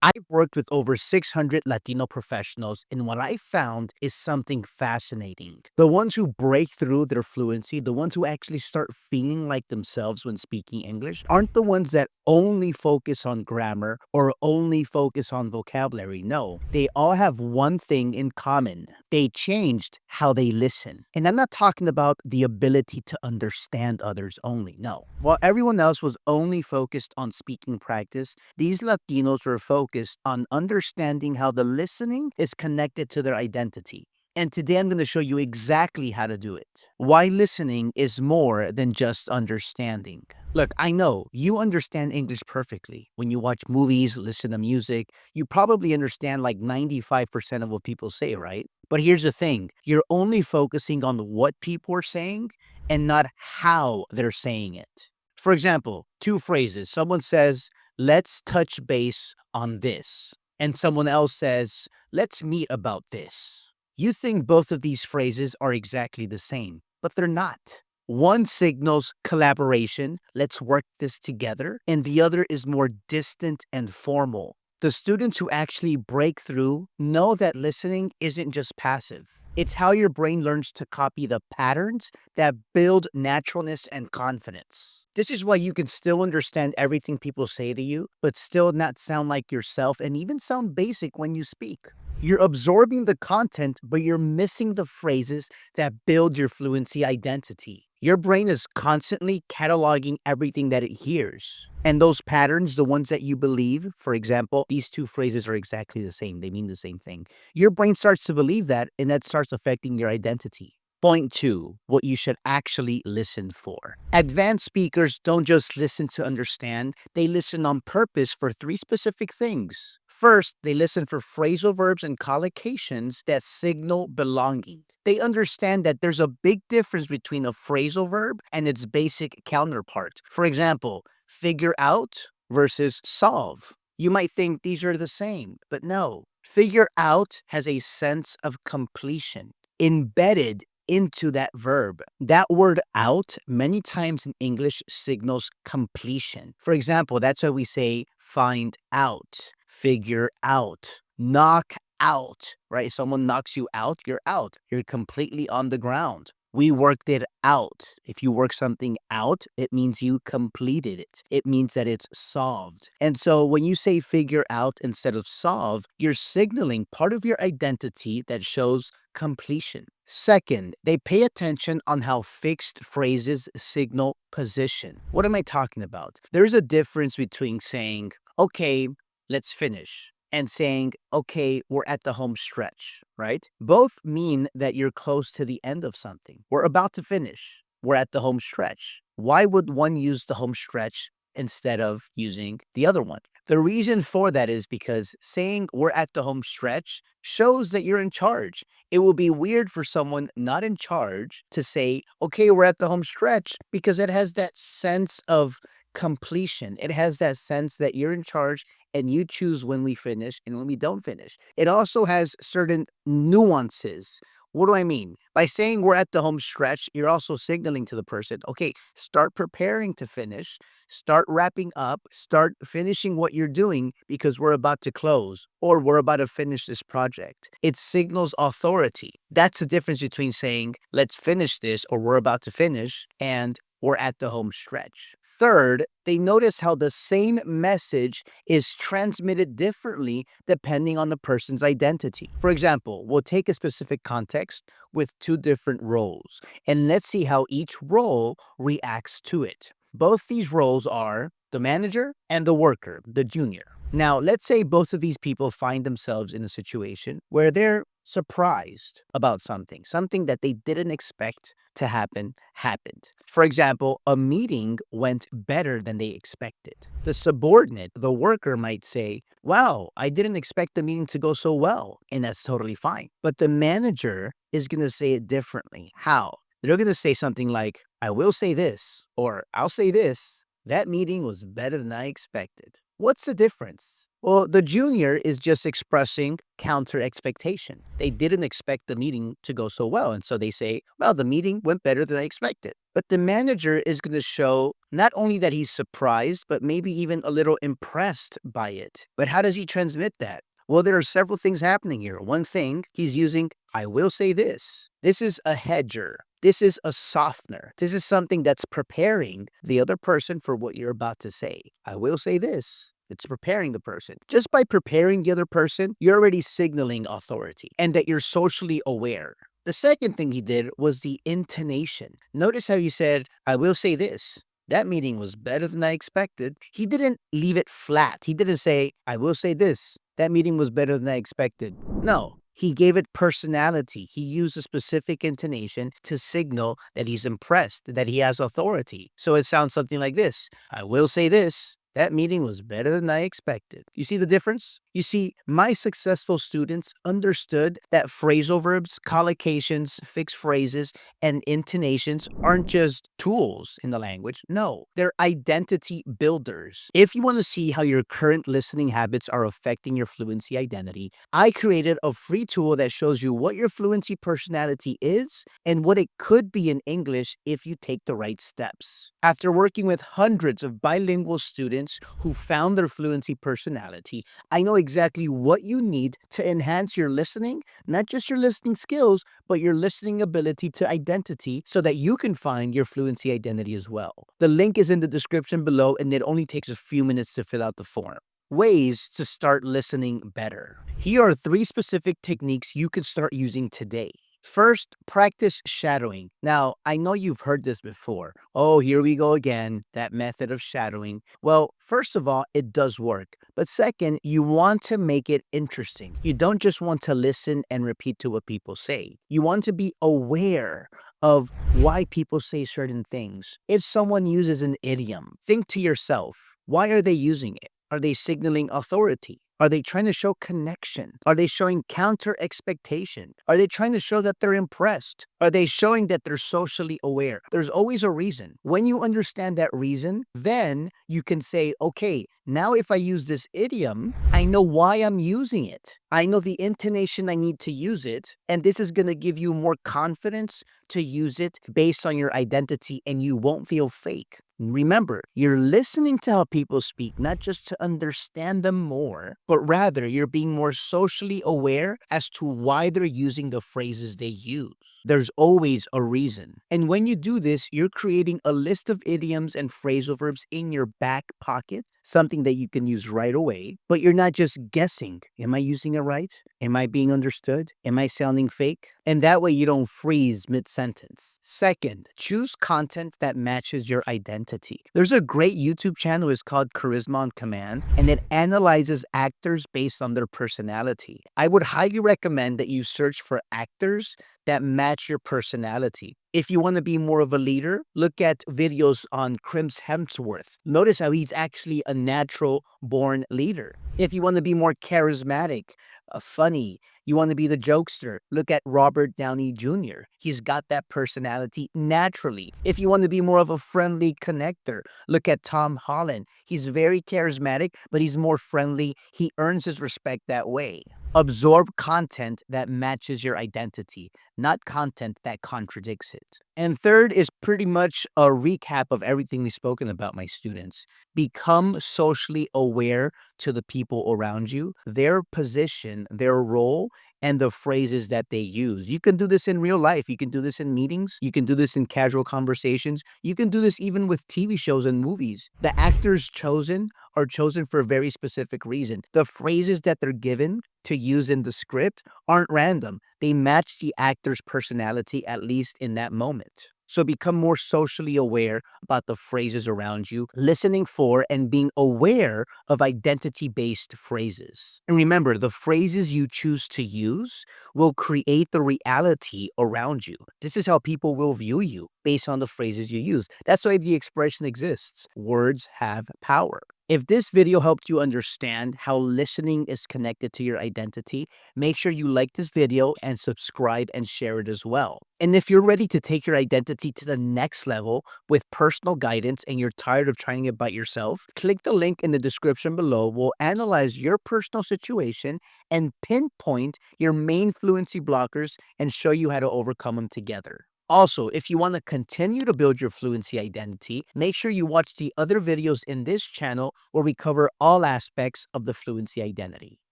I've worked with over 600 Latino professionals, and what I found is something fascinating. The ones who break through their fluency, the ones who actually start feeling like themselves when speaking English, aren't the ones that only focus on grammar or only focus on vocabulary. No, they all have one thing in common. They changed how they listen. And I'm not talking about the ability to understand others only. No. While everyone else was only focused on speaking practice, these Latinos were focused on understanding how the listening is connected to their identity. And today I'm going to show you exactly how to do it. Why listening is more than just understanding. Look, I know you understand English perfectly. When you watch movies, listen to music, you probably understand like 95% of what people say, right? But here's the thing, you're only focusing on what people are saying and not how they're saying it. For example, two phrases. Someone says, let's touch base on this. And someone else says, let's meet about this. You think both of these phrases are exactly the same, but they're not. One signals collaboration, let's work this together, and the other is more distant and formal. The students who actually break through know that listening isn't just passive. It's how your brain learns to copy the patterns that build naturalness and confidence. This is why you can still understand everything people say to you, but still not sound like yourself and even sound basic when you speak. You're absorbing the content, but you're missing the phrases that build your fluency identity. Your brain is constantly cataloging everything that it hears. And those patterns, the ones that you believe, for example, these two phrases are exactly the same, they mean the same thing. Your brain starts to believe that, and that starts affecting your identity. Point two, what you should actually listen for. Advanced speakers don't just listen to understand, they listen on purpose for three specific things. First, they listen for phrasal verbs and collocations that signal belonging. They understand that there's a big difference between a phrasal verb and its basic counterpart. For example, figure out versus solve. You might think these are the same, but no. Figure out has a sense of completion embedded into that verb. That word out many times in English signals completion. For example, that's why we say find out, figure out, knock out, right? Someone knocks you out, you're out. You're completely on the ground. We worked it out. If you work something out, it means you completed it. It means that it's solved. And so when you say figure out instead of solve, you're signaling part of your identity that shows completion. Second, they pay attention on how fixed phrases signal position. What am I talking about? There's a difference between saying, okay, let's finish, and saying, okay, we're at the home stretch, right? Both mean that you're close to the end of something. We're about to finish. We're at the home stretch. Why would one use the home stretch instead of using the other one? The reason for that is because saying we're at the home stretch shows that you're in charge. It will be weird for someone not in charge to say, okay, we're at the home stretch, because it has that sense of completion. It has that sense that you're in charge and you choose when we finish and when we don't finish. It also has certain nuances. What do I mean? By saying we're at the home stretch, you're also signaling to the person, okay, start preparing to finish, start wrapping up, start finishing what you're doing because we're about to close or we're about to finish this project. It signals authority. That's the difference between saying, let's finish this or we're about to finish and we're at the home stretch. Third, they notice how the same message is transmitted differently depending on the person's identity. For example, we'll take a specific context with two different roles, and let's see how each role reacts to it. Both these roles are the manager and the worker, the junior. Now, let's say both of these people find themselves in a situation where they're surprised about something that they didn't expect to happen happened. For example, a meeting went better than they expected. The subordinate, the worker, might say, wow, I didn't expect the meeting to go so well. And that's totally fine. But the manager is going to say it differently. How? They're going to say something like, I will say this, or I'll say this. That meeting was better than I expected. What's the difference? Well, the junior is just expressing counter expectation. They didn't expect the meeting to go so well. And so they say, well, the meeting went better than I expected. But the manager is going to show not only that he's surprised, but maybe even a little impressed by it. But how does he transmit that? Well, there are several things happening here. One thing, he's using, I will say this. This is a hedger. This is a softener. This is something that's preparing the other person for what you're about to say. I will say this. It's preparing the person. Just by preparing the other person, you're already signaling authority and that you're socially aware. The second thing he did was the intonation. Notice how he said, I will say this. That meeting was better than I expected. He didn't leave it flat. He didn't say, I will say this. That meeting was better than I expected. No, he gave it personality. He used a specific intonation to signal that he's impressed, that he has authority. So it sounds something like this. I will say this. That meeting was better than I expected. You see the difference? You see, my successful students understood that phrasal verbs, collocations, fixed phrases, and intonations aren't just tools in the language. No, they're identity builders. If you want to see how your current listening habits are affecting your fluency identity, I created a free tool that shows you what your fluency personality is and what it could be in English if you take the right steps. After working with hundreds of bilingual students who found their fluency personality, I know exactly what you need to enhance your listening, not just your listening skills, but your listening ability to identity so that you can find your fluency identity as well. The link is in the description below, and it only takes a few minutes to fill out the form. Ways to start listening better. Here are 3 specific techniques you can start using today. First, practice shadowing. Now, I know you've heard this before. Oh, here we go again, that method of shadowing. Well, first of all, it does work. But second, you want to make it interesting. You don't just want to listen and repeat to what people say. You want to be aware of why people say certain things. If someone uses an idiom, think to yourself, why are they using it? Are they signaling authority? Are they trying to show connection? Are they showing counter expectation? Are they trying to show that they're impressed? Are they showing that they're socially aware? There's always a reason. When you understand that reason, then you can say, okay, now if I use this idiom, I know why I'm using it. I know the intonation I need to use it, and this is going to give you more confidence to use it based on your identity, and you won't feel fake. Remember, you're listening to how people speak, not just to understand them more, but rather you're being more socially aware as to why they're using the phrases they use. There's always a reason. And when you do this, you're creating a list of idioms and phrasal verbs in your back pocket, something that you can use right away, but you're not just guessing. Am I using it right? Am I being understood? Am I sounding fake? And that way you don't freeze mid-sentence. Second, choose content that matches your identity. There's a great YouTube channel, it's called Charisma on Command, and it analyzes actors based on their personality. I would highly recommend that you search for actors that match your personality. If you want to be more of a leader, look at videos on Chris Hemsworth. Notice how he's actually a natural born leader. If you want to be more charismatic, funny, you want to be the jokester, look at Robert Downey Jr. He's got that personality naturally. If you want to be more of a friendly connector, look at Tom Holland. He's very charismatic, but he's more friendly. He earns his respect that way. Absorb content that matches your identity, not content that contradicts it. And third is pretty much a recap of everything we've spoken about, my students. Become socially aware to the people around you, their position, their role, and the phrases that they use. You can do this in real life. You can do this in meetings. You can do this in casual conversations. You can do this even with TV shows and movies. The actors chosen are chosen for a very specific reason. The phrases that they're given to use in the script aren't random. They match the actor's personality, at least in that moment. So become more socially aware about the phrases around you, listening for and being aware of identity-based phrases. And remember, the phrases you choose to use will create the reality around you. This is how people will view you based on the phrases you use. That's why the expression exists. Words have power. If this video helped you understand how listening is connected to your identity, make sure you like this video and subscribe and share it as well. And if you're ready to take your identity to the next level with personal guidance and you're tired of trying it by yourself, click the link in the description below. We'll analyze your personal situation and pinpoint your main fluency blockers and show you how to overcome them together. Also, if you want to continue to build your fluency identity, make sure you watch the other videos in this channel where we cover all aspects of the fluency identity.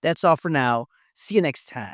That's all for now. See you next time.